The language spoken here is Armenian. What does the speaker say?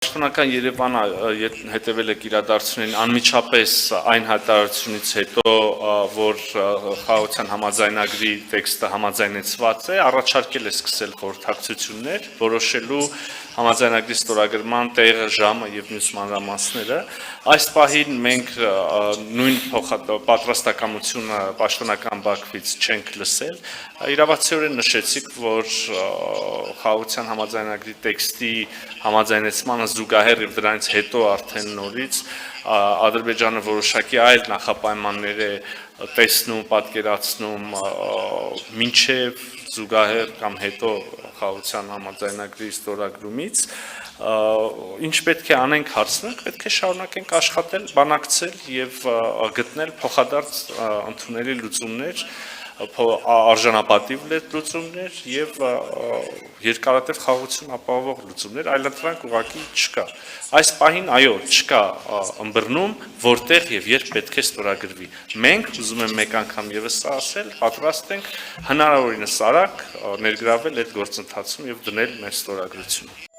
Պաշտոնական Երևանը հետևել եք իրադարձություններին անմիջապես այն հայտարարությունից հետո, որ խաղաղության համաձայնագրի տեքստը համաձայնեցված է, առաջարկել է սկսել խորհրդակցություններ, որոշելու համաձայնագրի ստորագրման տեղը, ժամը եւ մյուս մանրամասները։ Այս պահին մենք նույն պատրաստակամությունը պաշտոնական Բաքվից չենք լսել։ Իրավացիորեն նշեցիք, որ խաղաղության համաձայնագրի տեքստի համաձայնեցմանը զուգահեռ եւ դրանից հետո արդեն նորից Ադրբեջանը որոշակի այլ նախապայմաններ է տեսնում, պատկերացնում մինչև զուգահեռ կամ հետո խաղաղության համաձայնագրի ստորագրումից, ինչ պետք է անենք հարցնենք, պետք է շարունակենք աշխատել, բանակցել եւ գտնել փոխադարձ ընդունելի լուծումներ, արժանապատիվ լուծումներ եւ երկարատև խաղաղություն ապահովող լուծումներ, այլընտրանք ուղղակի չկա։ Այս պահին այո, չկա ըմբռնում, որտեղ եւ երբ պետք է ստորագրվի։ Մենք ուզում եմ մեկ անգամ եւս ասել, պատրաստ ենք հնարավորինս արագ ներգրավել այդ գործընթացում եւ դնել մեր ստորագրությունը։